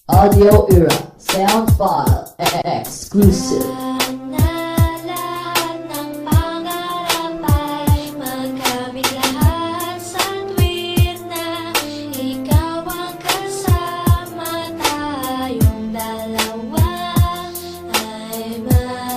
Audio Era Sound File Exclusive. Lahat ng pangarap ay magkamit lahat sa tuwir na ikaw ang kasama. Tayong dalawa ay masaya.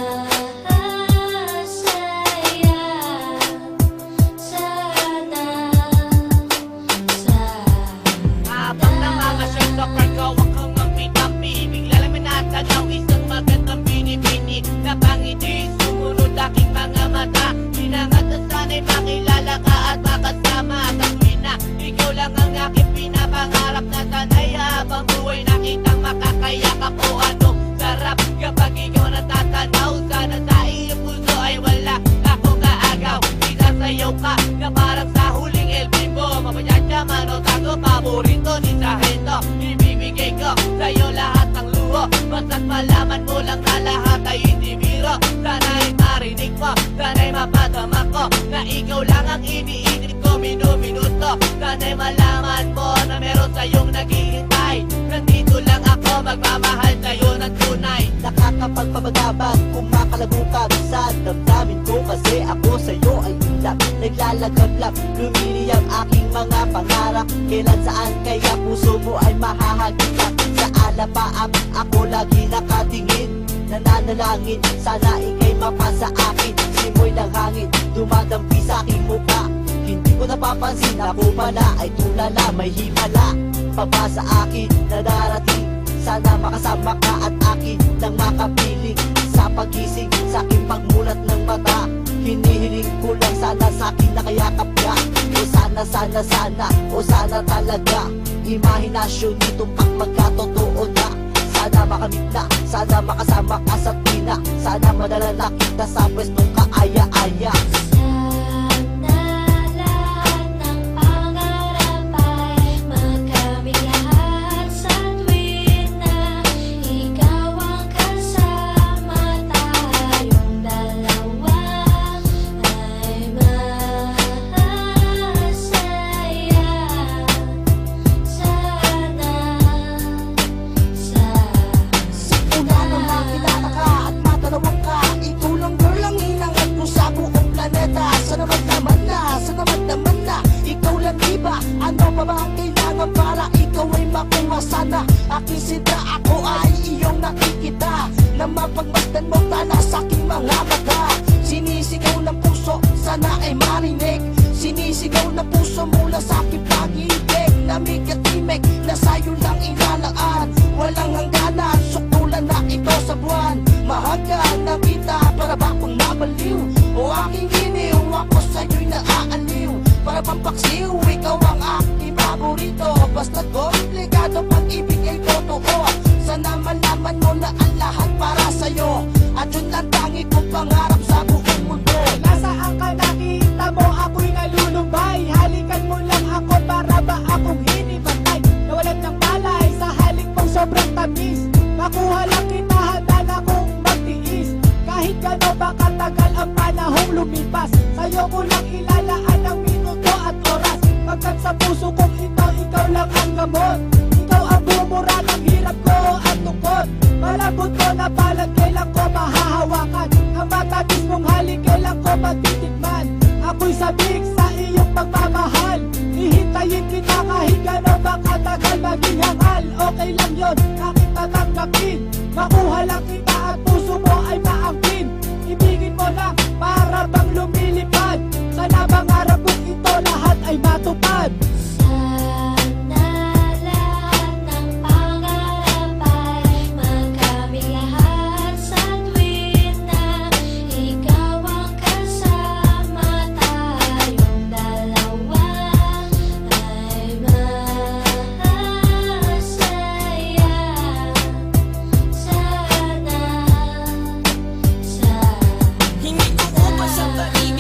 Habang namamasyal sa park, hawak kang magpitampi. Bigla lang may natanaw isang magandang bini-bini na pangiti, sumunod aking mga mata. Hinangat na sana'y makilala ka at makasama. Katuwin na ikaw lang ang aking pinapangarap na tanay. Habang buhay nakitang makakayakap o ano sarap kapag ikaw natatanaw. Sana sa iyong puso ay wala akong kaagaw. Isasayaw ka na parang sa huling El Bimbo. Mapayadya man o tago, paborito ni Sargento. Ibibigay ko sa'yo lahat ng luho, basta't malaman mo lang na lahat ay hindi biro. Sana'y marinig mo, sana'y mapadama ko na ikaw lang ang iniinit ko minuminuto. Sana'y malaman mo na meron sa'yong naghihintay. Nandito lang ako, magmamahal sa'yo ng tunay. Nakakapagpapagabag, kumakalabukag sa damdamin ko. Kasi ako sa'yo ay ilang naglalagablab. Lumili ang aking mga pangarap. Kailan saan kaya puso mo ay mahahagilap. Sa alapaap ako lagi nakatingin, nananalangin sana ikay mapasa akin. Simoy ng hangin, dumadampi sa aking mukha. Hindi ko napapansin ako pala ay tulala, may himala pa ba sa akin na darating. Sana makasama ka at akin nang makapiling sa pagising, sa aking pagmulat ng mata. Hinihiling ko lang sana sa akin nakayakap ka. O sana, sana, sana, o sana talaga. Imahinasyon nitong magkatotoo na. Sana makamit na, sana makasama ka sa tina. Sana madala na kita sa pwestong kaaya-aya. Sana lahat ng pangarap ay magkamit lahat sa tuwir na ikaw ang kasama. Tayong dalawa ay masaya. Una naman kinataka at matalawang ka. Ikaw lang girl ang hinangat ko sa buong planeta. Sana magnaman na, ikaw lang diba? Ano pa ba ang kailangan para ikaw ay makuha? Sana aking sinta, ako ay iyong nakikita. Na mapagmasdan mo tala sa aking mga mata. Sinisigaw ng puso, sana ay marinig. Sinisigaw ng puso mula sa aking pag-ibig. Namig-atimig na sa'yo lang inalaan. Walang hangganan, sukulan na ito sa buwan. Mahagyan na kita, para ba akong nabaliw? O aking giniw, ako sa'yo'y naaaliw. Para bang paksiw, ikaw ang aking paborito. Basta komplikado, pag-ibig ay totoo. Sana malaman mo na ang lahat para sa'yo. At yun ang tangi kong pangarap sa buong mundo. Nasaan ka nakita mo ako'y nalulumbay? Halikan mo lang ako para ba akong hinibantay? Nawalan ng malay sa halik mong sobrang tamis. Makuha lang kita, handa na kong magtiis. Kahit gano'n ba katagal ang panahong lumipas, sa'yo ko lang ilalaan ang minuto at oras. Pagkat sa puso kong ito, ikaw lang ang gamot. Ikaw ang bumura ng hirap ko at lungkot. Malambot ko na palad, kailan ko mahahawakan. Ang matamis mong halik, kailan ko matitikman. Ako'y sabik sa iyong pagmamahal. Hihintayin kita kahit gano'n ba katagal maging hangal. Okay lang yun, aking tatanggapin. Makuha lang kita at puso mo ay maangkin. Ibigin mo lang para bang lumilipad. Sana mangarap kong ito lahat ay matupad. Sana lahat ng pangarap ay magkamit lahat sa tuwir na ikaw ang kasama. Tayong dalawa ay masaya. Sana Hindi ko upas ang balik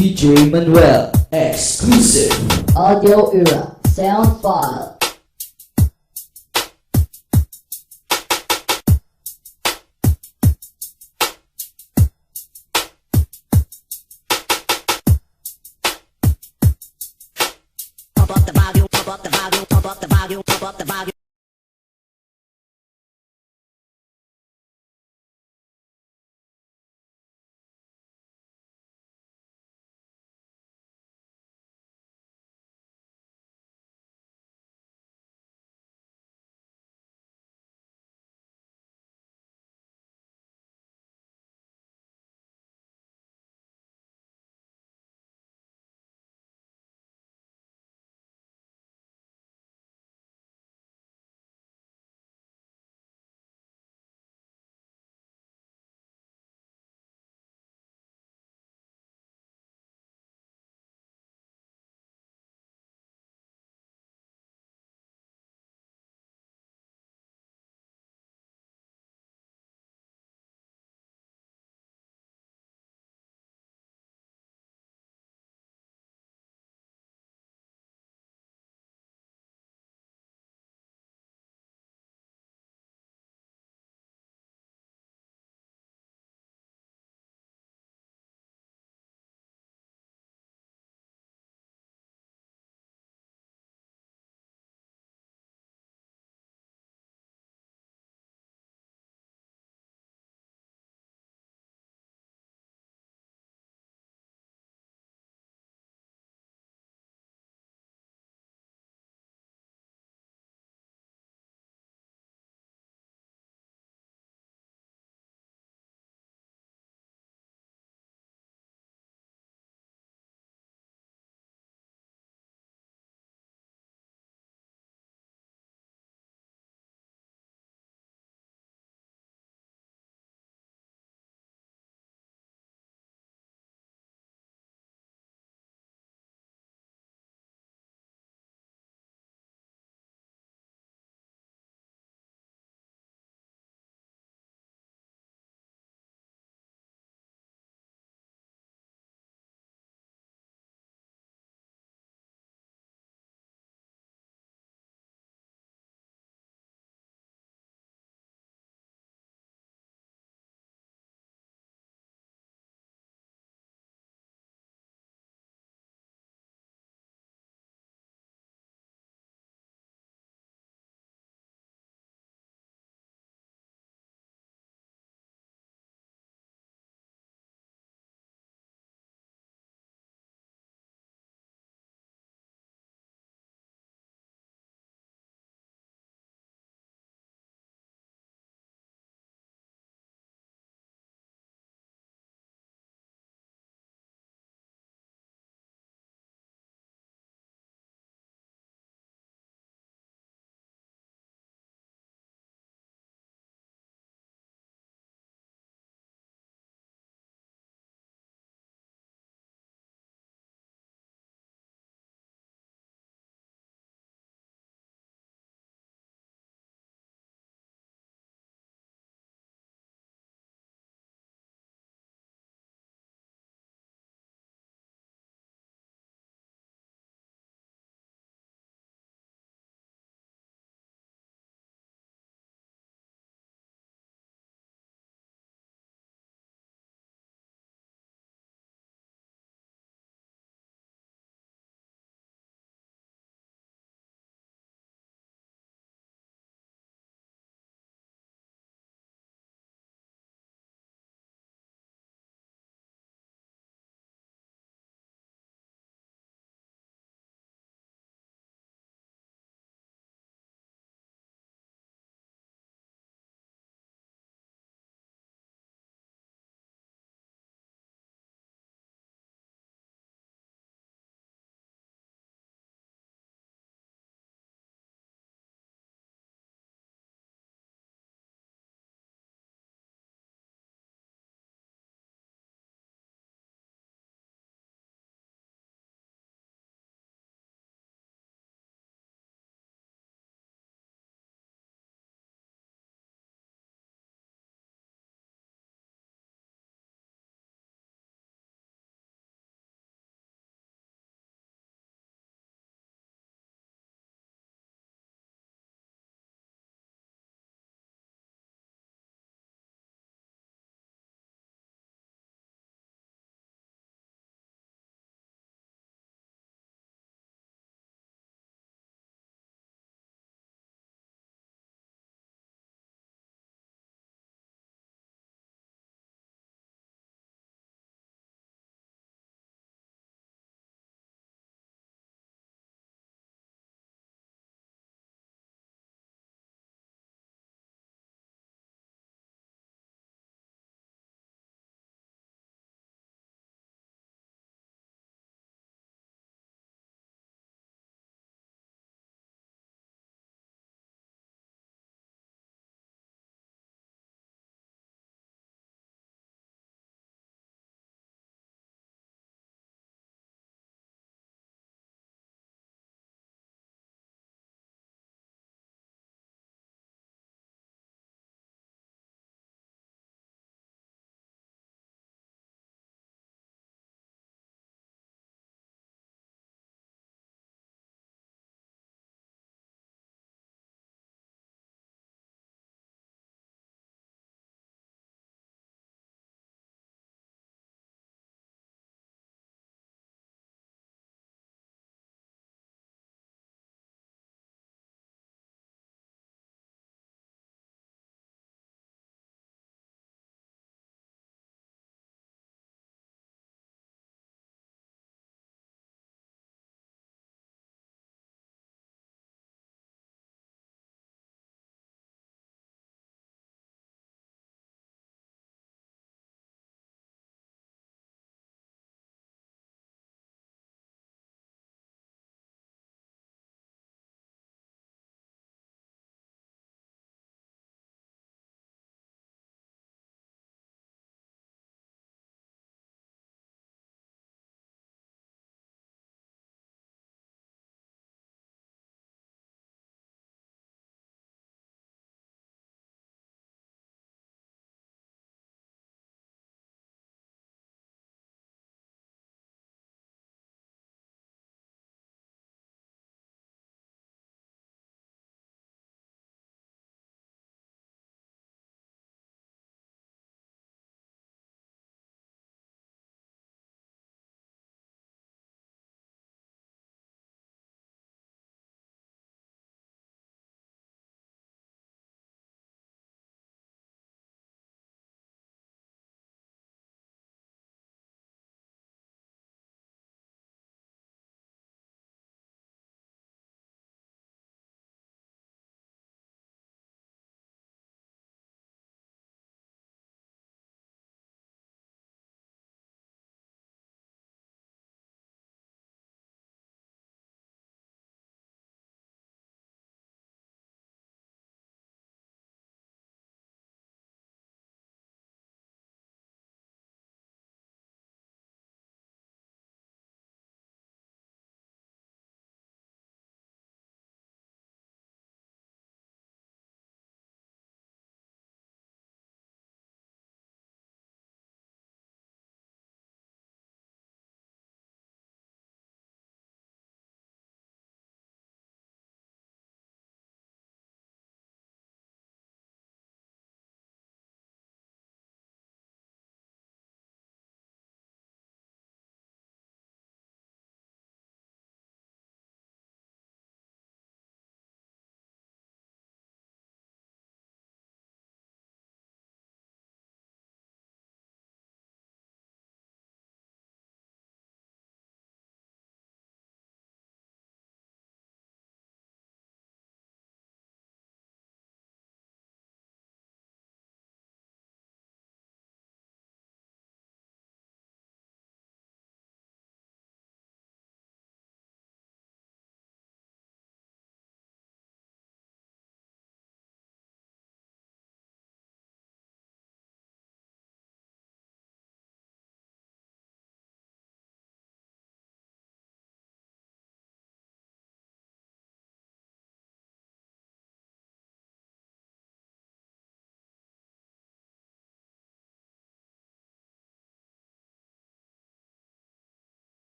DJ Manuel exclusive. Audio Era sound file. Pump up the volume, pump up the volume.